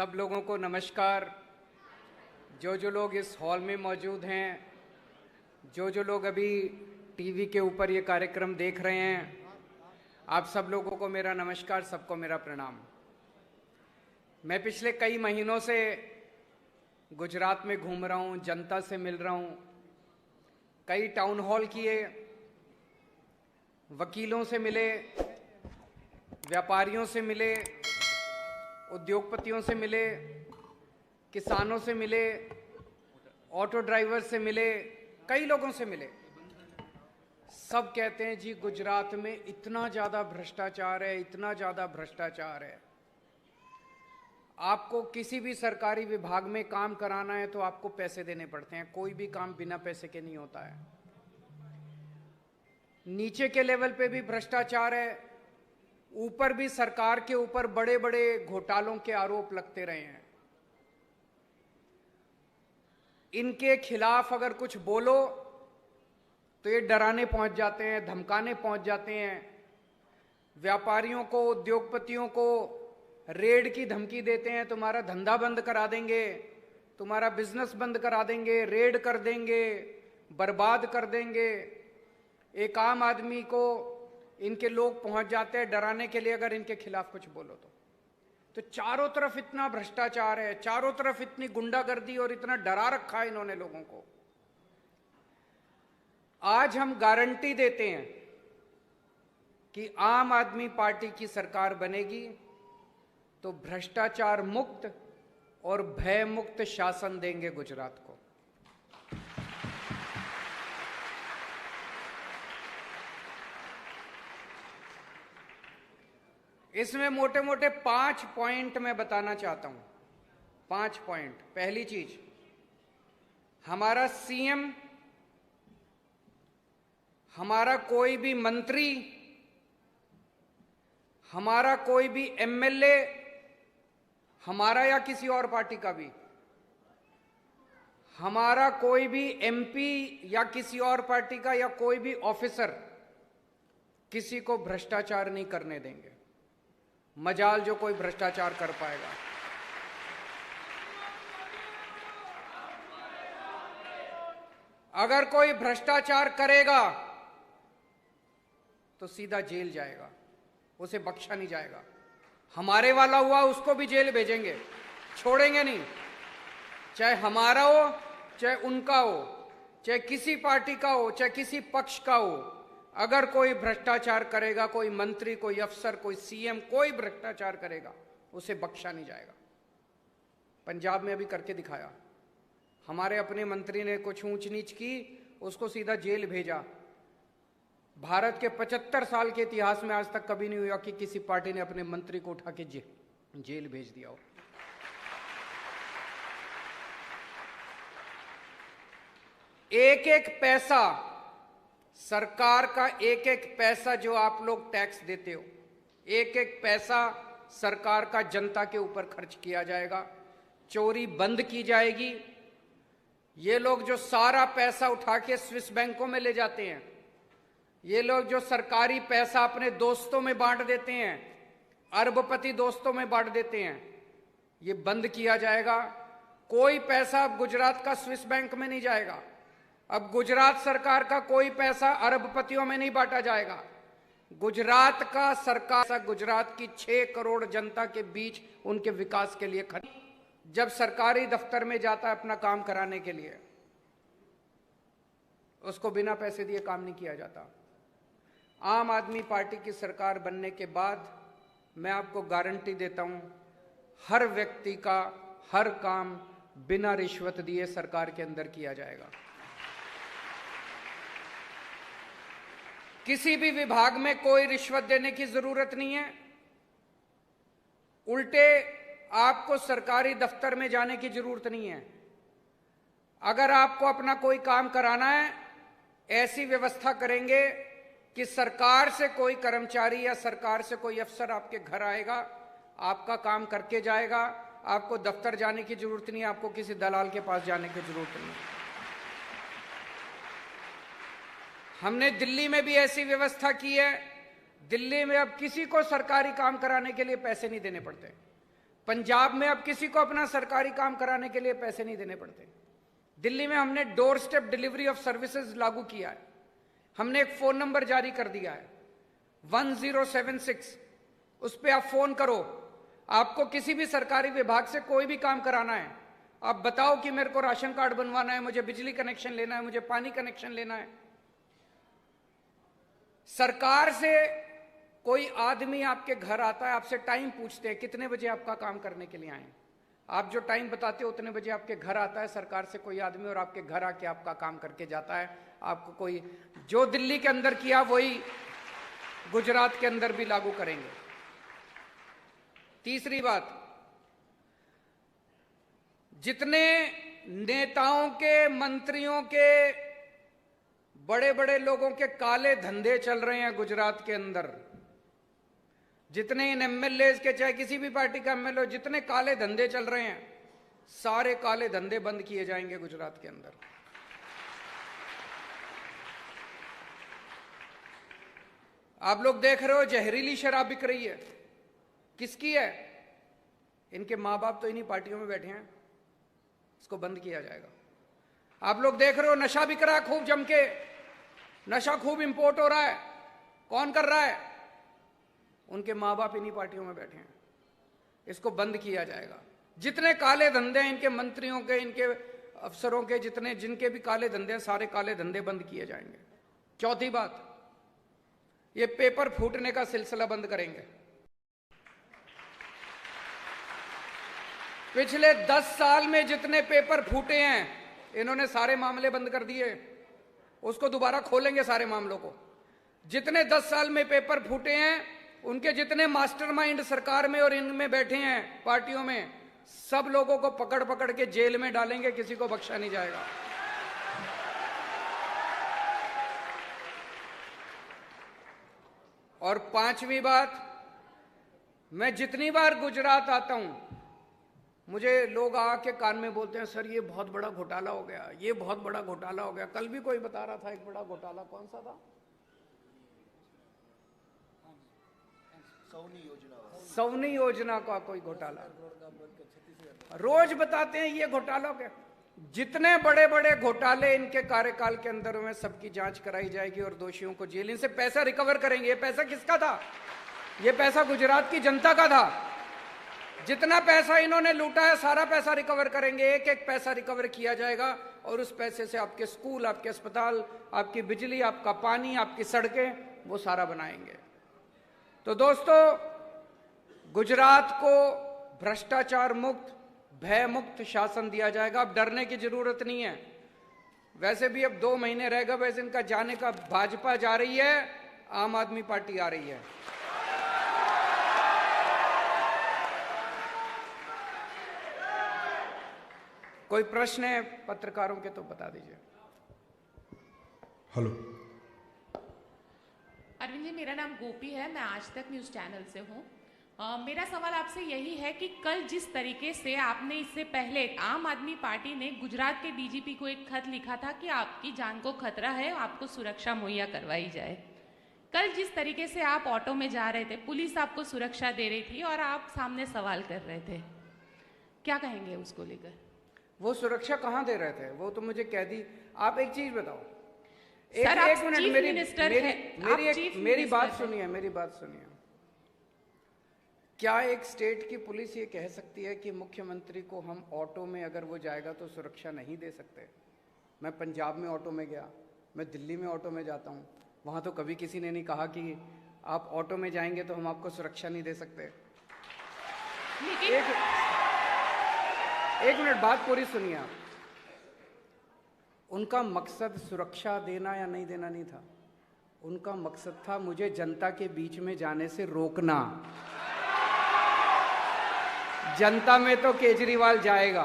सब लोगों को नमस्कार। जो लोग इस हॉल में मौजूद हैं, जो लोग अभी टीवी के ऊपर ये कार्यक्रम देख रहे हैं, आप सब लोगों को मेरा नमस्कार, सबको मेरा प्रणाम। मैं पिछले कई महीनों से गुजरात में घूम रहा हूँ, जनता से मिल रहा हूँ, कई टाउन हॉल किए, वकीलों से मिले, व्यापारियों से मिले, उद्योगपतियों से मिले, किसानों से मिले, ऑटो ड्राइवर से मिले, कई लोगों से मिले। सब कहते हैं जी गुजरात में इतना ज़्यादा भ्रष्टाचार है, इतना ज़्यादा भ्रष्टाचार है। आपको किसी भी सरकारी विभाग में काम कराना है तो आपको पैसे देने पड़ते हैं, कोई भी काम बिना पैसे के नहीं होता है। नीचे के लेवल पे भी भ्रष्टाचार है, ऊपर भी सरकार के ऊपर बड़े बड़े घोटालों के आरोप लगते रहे हैं। इनके खिलाफ अगर कुछ बोलो तो ये डराने पहुंच जाते हैं, धमकाने पहुंच जाते हैं, व्यापारियों को, उद्योगपतियों को रेड की धमकी देते हैं, तुम्हारा धंधा बंद करा देंगे, तुम्हारा बिजनेस बंद करा देंगे, रेड कर देंगे, बर्बाद कर देंगे। एक आम आदमी को इनके लोग पहुंच जाते हैं डराने के लिए अगर इनके खिलाफ कुछ बोलो तो चारों तरफ इतना भ्रष्टाचार है, चारों तरफ इतनी गुंडागर्दी और इतना डरा रखा है इन्होंने लोगों को। आज हम गारंटी देते हैं कि आम आदमी पार्टी की सरकार बनेगी तो भ्रष्टाचार मुक्त और भय मुक्त शासन देंगे गुजरात को। इसमें मोटे मोटे 5 पॉइंट मैं बताना चाहता हूं। 5 पॉइंट। पहली चीज, हमारा सीएम, हमारा कोई भी मंत्री, हमारा कोई भी एमएलए, हमारा या किसी और पार्टी का भी, हमारा कोई भी एमपी या किसी और पार्टी का या कोई भी ऑफिसर किसी को भ्रष्टाचार नहीं करने देंगे। मजाल जो कोई भ्रष्टाचार कर पाएगा। अगर कोई भ्रष्टाचार करेगा तो सीधा जेल जाएगा, उसे बख्शा नहीं जाएगा। हमारे वाला हुआ उसको भी जेल भेजेंगे, छोड़ेंगे नहीं। चाहे हमारा हो, चाहे उनका हो, चाहे किसी पार्टी का हो, चाहे किसी पक्ष का हो, अगर कोई भ्रष्टाचार करेगा, कोई मंत्री, कोई अफसर, कोई सीएम, कोई भ्रष्टाचार करेगा, उसे बख्शा नहीं जाएगा। पंजाब में अभी करके दिखाया, हमारे अपने मंत्री ने कुछ ऊंच नीच की, उसको सीधा जेल भेजा। भारत के 75 साल के इतिहास में आज तक कभी नहीं हुआ कि किसी पार्टी ने अपने मंत्री को उठा के जेल भेज दिया हो। एक एक पैसा, सरकार का एक एक पैसा जो आप लोग टैक्स देते हो, एक एक पैसा सरकार का जनता के ऊपर खर्च किया जाएगा। चोरी बंद की जाएगी। ये लोग जो सारा पैसा उठा के स्विस बैंकों में ले जाते हैं, ये लोग जो सरकारी पैसा अपने दोस्तों में बांट देते हैं, अरबपति दोस्तों में बांट देते हैं, ये बंद किया जाएगा। कोई पैसा अब गुजरात का स्विस बैंक में नहीं जाएगा। अब गुजरात सरकार का कोई पैसा अरबपतियों में नहीं बांटा जाएगा। गुजरात का सरकार गुजरात की 6 करोड़ जनता के बीच उनके विकास के लिए खर्च। जब सरकारी दफ्तर में जाता है अपना काम कराने के लिए, उसको बिना पैसे दिए काम नहीं किया जाता। आम आदमी पार्टी की सरकार बनने के बाद मैं आपको गारंटी देता हूं, हर व्यक्ति का हर काम बिना रिश्वत दिए सरकार के अंदर किया जाएगा। किसी भी विभाग में कोई रिश्वत देने की जरूरत नहीं है। उल्टे आपको सरकारी दफ्तर में जाने की जरूरत नहीं है। अगर आपको अपना कोई काम कराना है, ऐसी व्यवस्था करेंगे कि सरकार से कोई कर्मचारी या सरकार से कोई अफसर आपके घर आएगा, आपका काम करके जाएगा। आपको दफ्तर जाने की जरूरत नहीं है, आपको किसी दलाल के पास जाने की जरूरत नहीं है। हमने दिल्ली में भी ऐसी व्यवस्था की है। दिल्ली में अब किसी को सरकारी काम कराने के लिए पैसे नहीं देने पड़ते। पंजाब में अब किसी को अपना सरकारी काम कराने के लिए पैसे नहीं देने पड़ते। दिल्ली में हमने door step delivery of services लागू किया है। हमने एक फोन नंबर जारी कर दिया है 1076, उस पर आप फोन करो। आपको किसी भी सरकारी विभाग से कोई भी काम कराना है, आप बताओ कि मेरे को राशन कार्ड बनवाना है, मुझे बिजली कनेक्शन लेना है, मुझे पानी कनेक्शन लेना है। सरकार से कोई आदमी आपके घर आता है, आपसे टाइम पूछते हैं कितने बजे आपका काम करने के लिए आए। आप जो टाइम बताते हो उतने बजे आपके घर आता है सरकार से कोई आदमी, और आपके घर आके आपका काम करके जाता है। आपको कोई जो दिल्ली के अंदर किया वही गुजरात के अंदर भी लागू करेंगे। तीसरी बात, जितने नेताओं के, मंत्रियों के, बड़े बड़े लोगों के काले धंधे चल रहे हैं गुजरात के अंदर, जितने इन एमएलए के, चाहे किसी भी पार्टी का एमएलए, जितने काले धंधे चल रहे हैं, सारे काले धंधे बंद किए जाएंगे गुजरात के अंदर। आप लोग देख रहे हो जहरीली शराब बिक रही है, किसकी है? इनके मां बाप तो इन्हीं पार्टियों में बैठे हैं, इसको बंद किया जाएगा। आप लोग देख रहे हो नशा बिक रहा है खूब जम के, नशा खूब इंपोर्ट हो रहा है, कौन कर रहा है? उनके मां बाप इन्हीं पार्टियों में बैठे हैं, इसको बंद किया जाएगा। जितने काले धंधे हैं इनके मंत्रियों के, इनके अफसरों के, जितने जिनके भी काले धंधे हैं, सारे काले धंधे बंद किए जाएंगे। चौथी बात, ये पेपर फूटने का सिलसिला बंद करेंगे। पिछले 10 साल में जितने पेपर फूटे हैं इन्होंने सारे मामले बंद कर दिए, उसको दोबारा खोलेंगे सारे मामलों को। जितने 10 साल में पेपर फूटे हैं, उनके जितने मास्टरमाइंड सरकार में और इनमें बैठे हैं पार्टियों में, सब लोगों को पकड़ पकड़ के जेल में डालेंगे, किसी को बख्शा नहीं जाएगा। और पांचवी बात, मैं जितनी बार गुजरात आता हूं, मुझे लोग आके कान में बोलते हैं, सर ये बहुत बड़ा घोटाला हो गया, ये बहुत बड़ा घोटाला हो गया। कल भी कोई बता रहा था एक बड़ा घोटाला, कौन सा था? सौनी योजना का कोई घोटाला। रोज बताते हैं ये घोटाला क्या। जितने बड़े बड़े घोटाले इनके कार्यकाल के अंदर में, सबकी जांच कराई जाएगी और दोषियों को जेल, इनसे पैसा रिकवर करेंगे। ये पैसा किसका था? ये पैसा गुजरात की जनता का था। जितना पैसा इन्होंने लूटा है सारा पैसा रिकवर करेंगे, एक एक पैसा रिकवर किया जाएगा, और उस पैसे से आपके स्कूल, आपके अस्पताल, आपकी बिजली, आपका पानी, आपकी सड़कें, वो सारा बनाएंगे। तो दोस्तों, गुजरात को भ्रष्टाचार मुक्त, भय मुक्त शासन दिया जाएगा। अब डरने की जरूरत नहीं है। वैसे भी अब 2 महीने रह गए, वैसे इनका जाने का, भाजपा जा रही है, आम आदमी पार्टी आ रही है। कोई प्रश्न है पत्रकारों के तो बता दीजिए। हेलो अरविंद जी, मेरा नाम गोपी है, मैं आज तक न्यूज़ चैनल से हूँ। मेरा सवाल आपसे यही है कि कल जिस तरीके से आपने, इससे पहले आम आदमी पार्टी ने गुजरात के डीजीपी को एक खत लिखा था कि आपकी जान को खतरा है, आपको सुरक्षा मुहैया करवाई जाए। कल जिस तरीके से आप ऑटो में जा रहे थे, पुलिस आपको सुरक्षा दे रही थी और आप सामने सवाल कर रहे थे, क्या कहेंगे उसको लेकर? वो सुरक्षा कहाँ दे रहे थे? वो तो मुझे कह दी। आप एक चीज बताओ, सर, एक मिनट, मेरी बात सुनिए, मेरी बात सुनिए। क्या एक स्टेट की पुलिस ये कह सकती है कि मुख्यमंत्री को हम ऑटो में अगर वो जाएगा तो सुरक्षा नहीं दे सकते? मैं पंजाब में ऑटो में गया, मैं दिल्ली में ऑटो में जाता हूँ, वहाँ तो कभी किसी ने नहीं कहा कि आप ऑटो में जाएंगे तो हम आपको सुरक्षा नहीं दे सकते। एक मिनट, बात पूरी सुनिए आप। उनका मकसद सुरक्षा देना या नहीं देना नहीं था, उनका मकसद था मुझे जनता के बीच में जाने से रोकना। जनता में तो केजरीवाल जाएगा,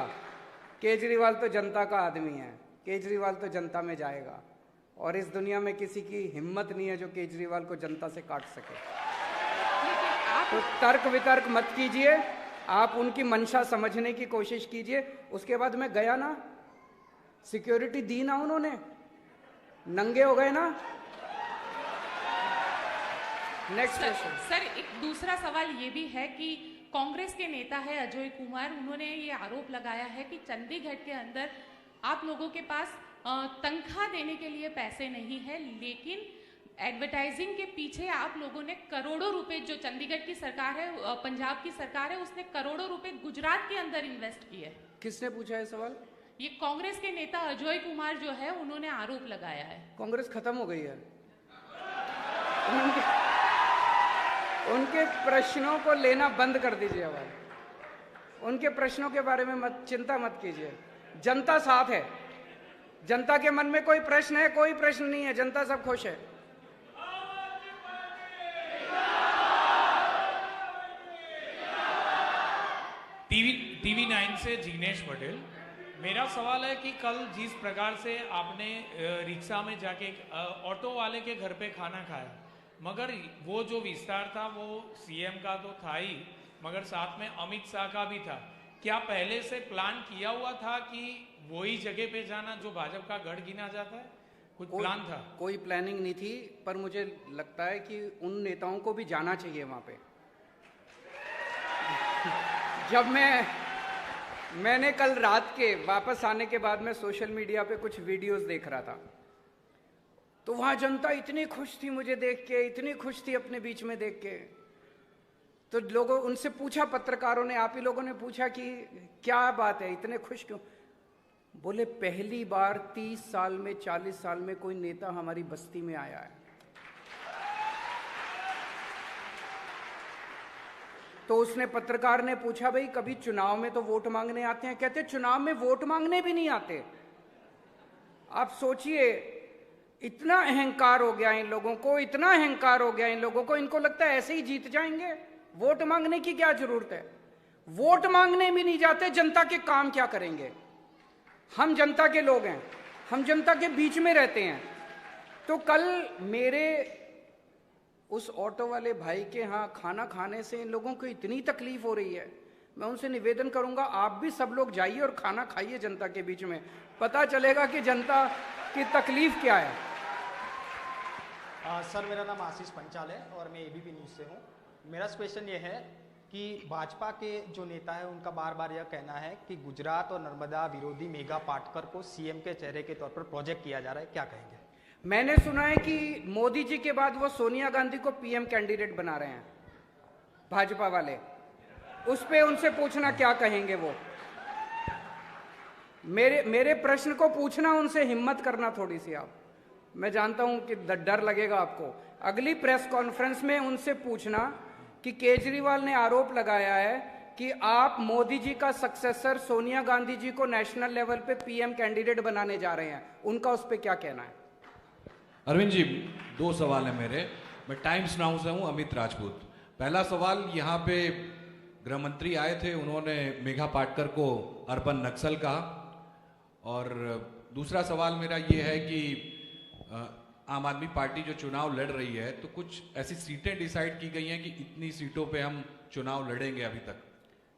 केजरीवाल तो जनता का आदमी है, केजरीवाल तो जनता में जाएगा, और इस दुनिया में किसी की हिम्मत नहीं है जो केजरीवाल को जनता से काट सके। तो तर्क वितर्क मत कीजिए, आप उनकी मंशा समझने की कोशिश कीजिए। उसके बाद मैं गया ना, सिक्योरिटी दी ना उन्होंने, नंगे हो गए ना। Next question. सर, एक दूसरा सवाल ये भी है कि कांग्रेस के नेता है अजय कुमार, उन्होंने ये आरोप लगाया है कि चंडीगढ़ के अंदर आप लोगों के पास तनख्वाह देने के लिए पैसे नहीं है, लेकिन एडवर्टाइजिंग के पीछे आप लोगों ने करोड़ों रुपए, जो चंडीगढ़ की सरकार है, पंजाब की सरकार है, उसने करोड़ों रुपए गुजरात के अंदर इन्वेस्ट किए। किसने पूछा है सवाल? ये कांग्रेस के नेता अजय कुमार जो है, उन्होंने आरोप लगाया है। कांग्रेस खत्म हो गई है। उनके प्रश्नों को लेना बंद कर दीजिए। अब उनके प्रश्नों के बारे में चिंता मत कीजिए। जनता साथ है। जनता के मन में कोई प्रश्न है? कोई प्रश्न नहीं है। जनता सब खुश है। टीवी 9 से जिग्नेश पटेल। मेरा सवाल है कि कल जिस प्रकार से आपने रिक्शा में जाके ऑटो वाले के घर पे खाना खाया, मगर वो जो विस्तार था वो सीएम का तो था ही, मगर साथ में अमित शाह का भी था। क्या पहले से प्लान किया हुआ था कि वही जगह पे जाना जो भाजपा का गढ़ गिना जाता है? कुछ प्लान था? कोई प्लानिंग नहीं थी, पर मुझे लगता है कि उन नेताओं को भी जाना चाहिए वहां पे। जब मैंने कल रात के वापस आने के बाद में सोशल मीडिया पे कुछ वीडियोस देख रहा था, तो वहां जनता इतनी खुश थी मुझे देख के, इतनी खुश थी अपने बीच में देख के। तो लोगों उनसे पूछा, पत्रकारों ने, आप ही लोगों ने पूछा कि क्या बात है, इतने खुश क्यों? बोले पहली बार 30 साल में, 40 साल में कोई नेता हमारी बस्ती में आया है। तो उसने, पत्रकार ने पूछा, भाई कभी चुनाव में तो वोट मांगने आते हैं? कहते चुनाव में वोट मांगने भी नहीं आते। आप सोचिए, इतना अहंकार हो गया इन लोगों को, इतना अहंकार हो गया इन लोगों को, इनको लगता है ऐसे ही जीत जाएंगे। वोट मांगने की क्या जरूरत है? वोट मांगने भी नहीं जाते, जनता के काम क्या करेंगे? हम जनता के लोग हैं, हम जनता के बीच में रहते हैं। तो कल मेरे उस ऑटो वाले भाई के यहाँ खाना खाने से इन लोगों को इतनी तकलीफ हो रही है। मैं उनसे निवेदन करूंगा, आप भी सब लोग जाइए और खाना खाइए जनता के बीच में, पता चलेगा कि जनता की तकलीफ क्या है। सर, मेरा नाम आशीष पंचाल है और मैं एबीपी न्यूज़ से हूँ। मेरा क्वेश्चन ये है कि भाजपा के जो नेता है उनका बार बार यह कहना है कि गुजरात और नर्मदा विरोधी मेघा पाटकर को सीएम के चेहरे के तौर पर प्रोजेक्ट किया जा रहा है, क्या कहेंगे? मैंने सुना है कि मोदी जी के बाद वो सोनिया गांधी को पीएम कैंडिडेट बना रहे हैं भाजपा वाले। उस पे उनसे पूछना क्या कहेंगे वो। मेरे प्रश्न को पूछना, उनसे हिम्मत करना थोड़ी सी आप। मैं जानता हूं कि डर लगेगा आपको। अगली प्रेस कॉन्फ्रेंस में उनसे पूछना कि केजरीवाल ने आरोप लगाया है कि आप मोदी जी का सक्सेसर सोनिया गांधी जी को नेशनल लेवल पे पीएम कैंडिडेट बनाने जा रहे हैं, उनका उस पर क्या कहना है? अरविंद जी, 2 सवाल है मेरे। मैं टाइम्स नाउ से हूं, अमित राजपूत। पहला सवाल, यहाँ पे गृह मंत्री आए थे, उन्होंने मेघा पाटकर को अर्बन नक्सल कहा। और दूसरा सवाल मेरा ये है कि आम आदमी पार्टी जो चुनाव लड़ रही है, तो कुछ ऐसी सीटें डिसाइड की गई हैं कि इतनी सीटों पे हम चुनाव लड़ेंगे अभी तक।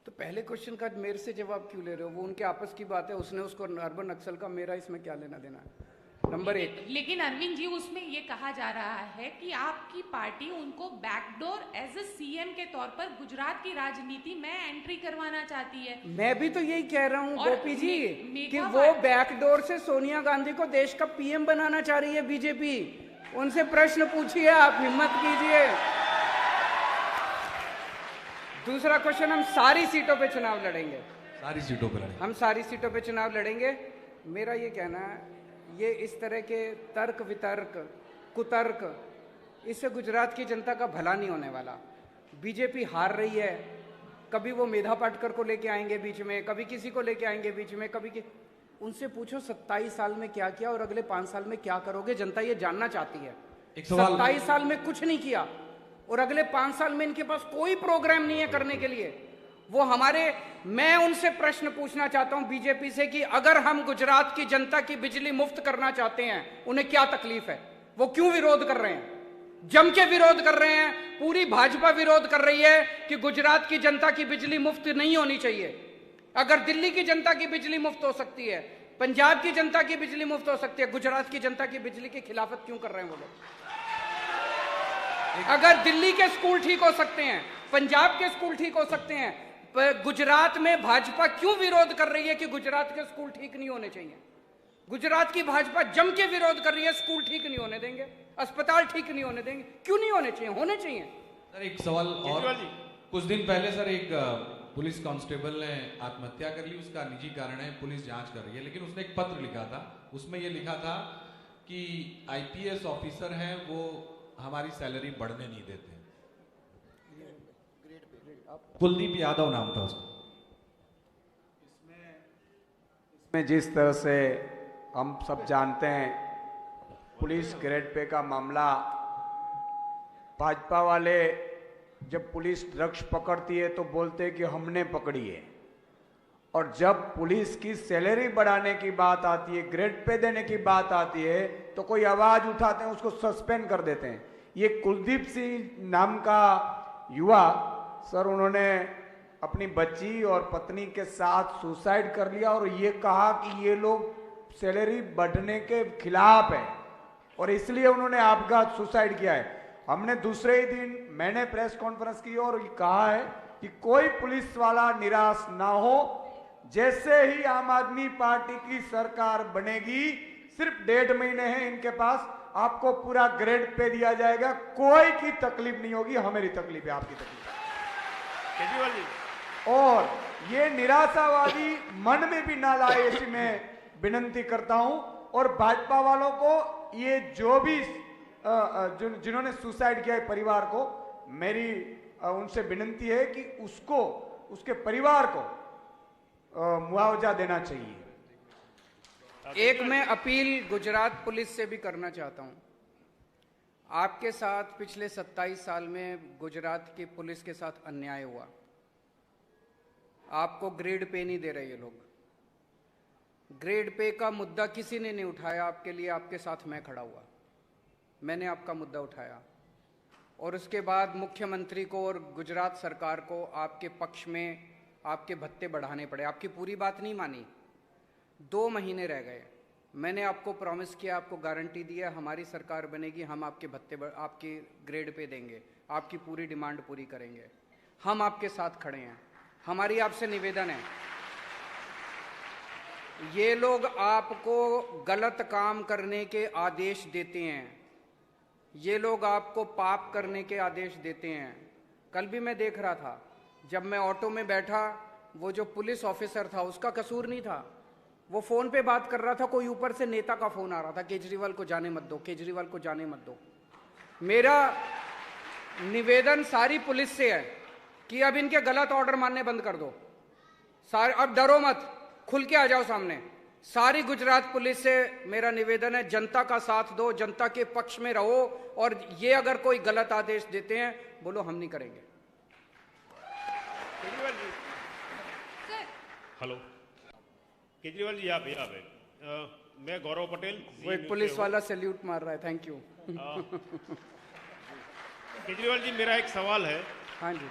तो पहले क्वेश्चन का मेरे से जवाब क्यों ले रहे हो? वो उनके आपस की बात है, उसने उसको अर्बन नक्सल का, मेरा इसमें क्या लेना देना है? नंबर 1। लेकिन अरविंद जी, उसमें ये कहा जा रहा है कि आपकी पार्टी उनको बैकडोर एज ए सीएम के तौर पर गुजरात की राजनीति में एंट्री करवाना चाहती है। मैं भी तो यही कह रहा हूँ गोपी जी कि वो मेघा बैकडोर से सोनिया गांधी को देश का पीएम बनाना चाह रही है बीजेपी। उनसे प्रश्न पूछिए आप, हिम्मत कीजिए। दूसरा क्वेश्चन, हम सारी सीटों पे चुनाव लड़ेंगे। सारी सीटों पे लड़ेंगे? हम सारी सीटों पे चुनाव लड़ेंगे। मेरा ये कहना है, ये इस तरह के तर्क वितर्क कुतर्क, इससे गुजरात की जनता का भला नहीं होने वाला। बीजेपी हार रही है, कभी वो मेधा पाटकर को लेके आएंगे बीच में, कभी किसी को लेके आएंगे बीच में, कभी उनसे पूछो 27 साल में क्या किया और अगले 5 साल में क्या करोगे, जनता ये जानना चाहती है। 27 साल में कुछ नहीं किया और अगले 5 साल में इनके पास कोई प्रोग्राम नहीं है करने के लिए। वो मैं उनसे प्रश्न पूछना चाहता हूं बीजेपी से कि अगर हम गुजरात की जनता की बिजली मुफ्त करना चाहते हैं, उन्हें क्या तकलीफ है? वो क्यों विरोध कर रहे हैं? जम के विरोध कर रहे हैं। पूरी भाजपा विरोध कर रही है कि गुजरात की जनता की बिजली मुफ्त नहीं होनी चाहिए। अगर दिल्ली की जनता की बिजली मुफ्त हो सकती है, पंजाब की जनता की बिजली मुफ्त हो सकती है, गुजरात की जनता की बिजली की खिलाफत क्यों कर रहे हैं वो लोग? अगर दिल्ली के स्कूल ठीक हो सकते हैं, पंजाब के स्कूल ठीक हो सकते हैं, पर गुजरात में भाजपा क्यों विरोध कर रही है कि गुजरात के स्कूल ठीक नहीं होने चाहिए? गुजरात की भाजपा जम के विरोध कर रही है, स्कूल ठीक नहीं होने देंगे, अस्पताल ठीक नहीं होने देंगे। क्यों नहीं होने चाहिए? होने चाहिए। सर एक सवाल और, कुछ दिन पहले सर एक पुलिस कांस्टेबल ने आत्महत्या कर ली, उसका निजी कारण है, पुलिस जांच कर रही है, लेकिन उसने एक पत्र लिखा था, उसमें यह लिखा था कि आईपीएस ऑफिसर हैं वो हमारी सैलरी बढ़ने नहीं देते। कुलदीप यादव नाम था उसका। इसमें जिस तरह से हम सब जानते हैं पुलिस ग्रेड पे का मामला, भाजपा वाले जब पुलिस ड्रग्स पकड़ती है तो बोलते हैं कि हमने पकड़ी है, और जब पुलिस की सैलरी बढ़ाने की बात आती है, ग्रेड पे देने की बात आती है, तो कोई आवाज उठाते हैं, उसको सस्पेंड कर देते हैं। ये कुलदीप सिंह नाम का युवा सर, उन्होंने अपनी बच्ची और पत्नी के साथ सुसाइड कर लिया और ये कहा कि ये लोग सैलरी बढ़ने के खिलाफ है और इसलिए उन्होंने आपघात सुसाइड किया है। हमने दूसरे ही दिन मैंने प्रेस कॉन्फ्रेंस की और कहा है कि कोई पुलिस वाला निराश ना हो, जैसे ही आम आदमी पार्टी की सरकार बनेगी, सिर्फ 1.5 महीने हैं इनके पास, आपको पूरा ग्रेड पे दिया जाएगा, कोई की तकलीफ नहीं होगी, हमारी तकलीफ है, आपकी तकलीफ है। केजरीवाल जी, और ये निराशावादी मन में भी ना लाए, ऐसी मैं विनती करता हूं। और भाजपा वालों को ये जो भी जिन्होंने सुसाइड किया है परिवार को, मेरी उनसे विनती है कि उसको, उसके परिवार को मुआवजा देना चाहिए। एक मैं अपील गुजरात पुलिस से भी करना चाहता हूं। आपके साथ पिछले 27 साल में गुजरात की पुलिस के साथ अन्याय हुआ। आपको ग्रेड पे नहीं दे रहे ये लोग। ग्रेड पे का मुद्दा किसी ने नहीं उठाया आपके लिए, आपके साथ मैं खड़ा हुआ, मैंने आपका मुद्दा उठाया और उसके बाद मुख्यमंत्री को और गुजरात सरकार को आपके पक्ष में आपके भत्ते बढ़ाने पड़े। आपकी पूरी बात नहीं मानी, 2 महीने रह गए। मैंने आपको प्रॉमिस किया, आपको गारंटी दिया, हमारी सरकार बनेगी, हम आपके भत्ते आपकी ग्रेड पे देंगे, आपकी पूरी डिमांड पूरी करेंगे। हम आपके साथ खड़े हैं। हमारी आपसे निवेदन है, ये लोग आपको गलत काम करने के आदेश देते हैं, ये लोग आपको पाप करने के आदेश देते हैं। कल भी मैं देख रहा था, जब मैं ऑटो में बैठा, वो जो पुलिस ऑफिसर था उसका कसूर नहीं था, वो फोन पे बात कर रहा था, कोई ऊपर से नेता का फोन आ रहा था, केजरीवाल को जाने मत दो, केजरीवाल को जाने मत दो। मेरा निवेदन सारी पुलिस से है कि अब इनके गलत ऑर्डर मानने बंद कर दो। सारे अब डरो मत, खुल के आ जाओ सामने। सारी गुजरात पुलिस से मेरा निवेदन है, जनता का साथ दो, जनता के पक्ष में रहो, और ये अगर कोई गलत आदेश देते हैं, बोलो हम नहीं करेंगे। केजरीवाल जी, हेलो, केजरीवाल जी, यहाँ पे मैं गौरव पटेल, वो एक पुलिस वाला सैल्यूट मार रहा है, थैंक यू। केजरीवाल जी, मेरा एक सवाल है। हाँ जी।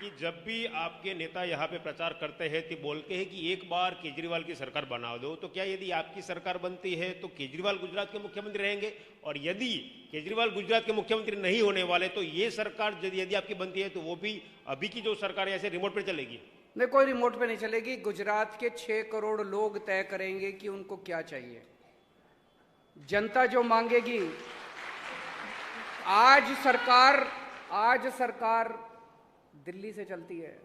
कि जब भी आपके नेता यहाँ पे प्रचार करते हैं तो बोलते हैं कि एक बार केजरीवाल की सरकार बना दो, तो क्या यदि आपकी सरकार बनती है तो केजरीवाल गुजरात के मुख्यमंत्री रहेंगे? और यदि केजरीवाल गुजरात के मुख्यमंत्री नहीं होने वाले तो ये सरकार यदि आपकी बनती है तो वो भी अभी की जो सरकार है ऐसे रिमोट पे चलेगी? नहीं, कोई रिमोट पे नहीं चलेगी। गुजरात के 6 करोड़ लोग तय करेंगे कि उनको क्या चाहिए। जनता जो मांगेगी, आज सरकार दिल्ली से चलती है,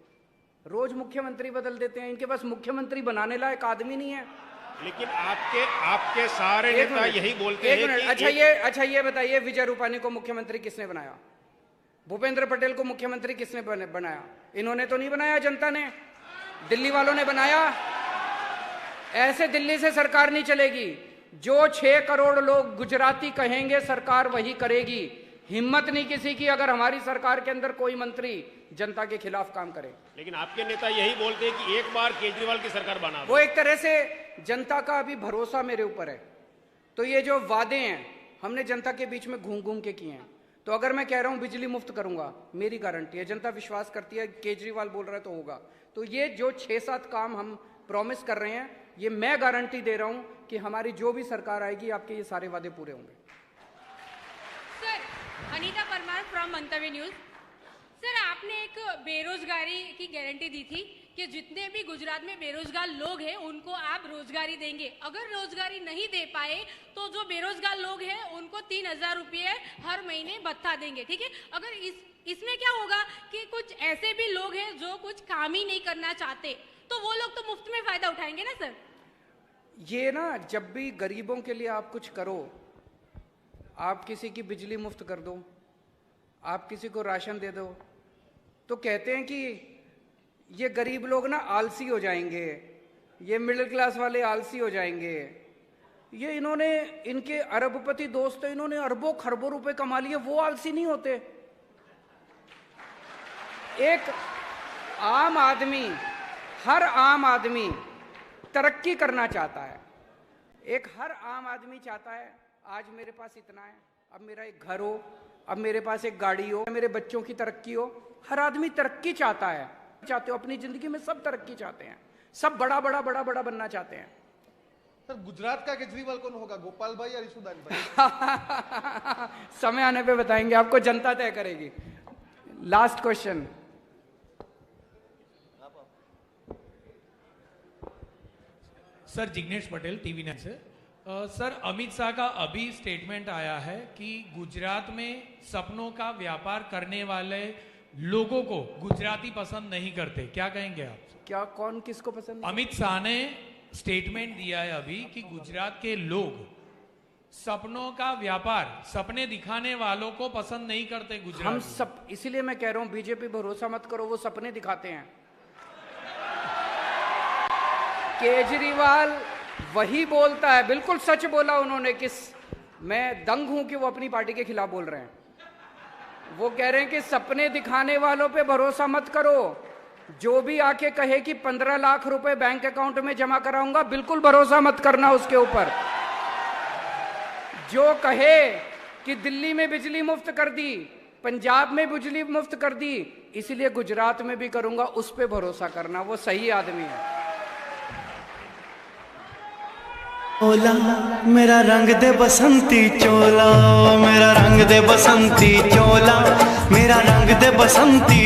रोज मुख्यमंत्री बदल देते हैं, इनके पास मुख्यमंत्री बनाने लायक आदमी नहीं है। लेकिन आपके सारे नेता यही बोलते हैं कि अच्छा ये बताइए, विजय रूपानी को मुख्यमंत्री किसने बनाया? भूपेंद्र पटेल को मुख्यमंत्री किसने बनाया? इन्होंने तो नहीं बनाया, जनता ने, दिल्ली वालों ने बनाया। ऐसे दिल्ली से सरकार नहीं चलेगी। जो 6 करोड़ लोग गुजराती कहेंगे सरकार वही करेगी। हिम्मत नहीं किसी की अगर हमारी सरकार के अंदर कोई मंत्री जनता के खिलाफ काम करे। लेकिन आपके नेता यही बोलते हैं कि एक बार केजरीवाल की सरकार बना दो। वो एक तरह से जनता का अभी भरोसा मेरे ऊपर है। तो ये जो वादे हैं हमने जनता के बीच में घूम घूम के किए हैं। तो अगर मैं कह रहा हूं बिजली मुफ्त करूंगा, मेरी गारंटी है, जनता विश्वास करती है, केजरीवाल बोल रहा है तो होगा। तो ये जो 6-7 काम हम प्रॉमिस कर रहे हैं, ये मैं गारंटी दे रहा हूं कि हमारी जो भी सरकार आएगी आपके ये सारे वादे पूरे होंगे। Sir, Anita Parmar from Mantavya News. Sir आपने एक बेरोजगारी की गारंटी दी थी कि जितने भी गुजरात में बेरोजगार लोग हैं उनको आप रोजगारी देंगे। अगर रोजगारी नहीं दे पाए तो जो बेरोजगार लोग हैं उनको 3,000 रुपये हर महीने भत्ता देंगे, ठीक है। अगर इसमें क्या होगा कि कुछ ऐसे भी लोग हैं जो कुछ काम ही नहीं करना चाहते, तो वो लोग तो मुफ्त में फायदा उठाएंगे ना सर। ये ना, जब भी गरीबों के लिए आप कुछ करो, आप किसी की बिजली मुफ्त कर दो, आप किसी को राशन दे दो, तो कहते हैं कि ये गरीब लोग ना आलसी हो जाएंगे, ये मिडिल क्लास वाले आलसी हो जाएंगे। ये इन्होंने, इनके अरबपति दोस्त हैं, इन्होंने अरबों खरबों रुपए कमा लिए, वो आलसी नहीं होते। एक आम आदमी, हर आम आदमी तरक्की करना चाहता है। हर आम आदमी चाहता है आज मेरे पास इतना है, अब मेरा एक घर हो, अब मेरे पास एक गाड़ी हो, मेरे बच्चों की तरक्की हो। हर आदमी तरक्की चाहता है, चाहते हो अपनी जिंदगी में, सब तरक्की चाहते हैं, सब बड़ा बड़ा बड़ा बड़ा बनना चाहते हैं। सर गुजरात का केजरीवाल कौन होगा, गोपाल भाई या रिशुदान भाई? समय आने पे बताएंगे, आपको जनता तय करेगी। Last question. Sir Jignesh Patel, TV 9 से। सर अमित शाह का अभी स्टेटमेंट आया है कि गुजरात में सपनों का व्यापार करने वाले लोगों को गुजराती पसंद नहीं करते, क्या कहेंगे आप? क्या, कौन किसको पसंद नहीं? अमित शाह ने स्टेटमेंट दिया है अभी कि गुजरात के लोग सपनों का व्यापार, सपने दिखाने वालों को पसंद नहीं करते गुजरात। हम सब, इसीलिए मैं कह रहा हूं बीजेपी भरोसा मत करो, वो सपने दिखाते हैं। केजरीवाल वही बोलता है, बिल्कुल सच बोला उन्होंने कि मैं दंग हूं कि वो अपनी पार्टी के खिलाफ बोल रहे हैं। वो कह रहे हैं कि सपने दिखाने वालों पे भरोसा मत करो, जो भी आके कहे कि 15 लाख रुपए बैंक अकाउंट में जमा कराऊंगा, बिल्कुल भरोसा मत करना उसके ऊपर। जो कहे कि दिल्ली में बिजली मुफ्त कर दी, पंजाब में बिजली मुफ्त कर दी, इसलिए गुजरात में भी करूंगा, उस पे भरोसा करना, वो सही आदमी है। ओला मेरा रंग दे बसंती चोला, मेरा रंग दे बसंती चोला, मेरा रंग दे बसंती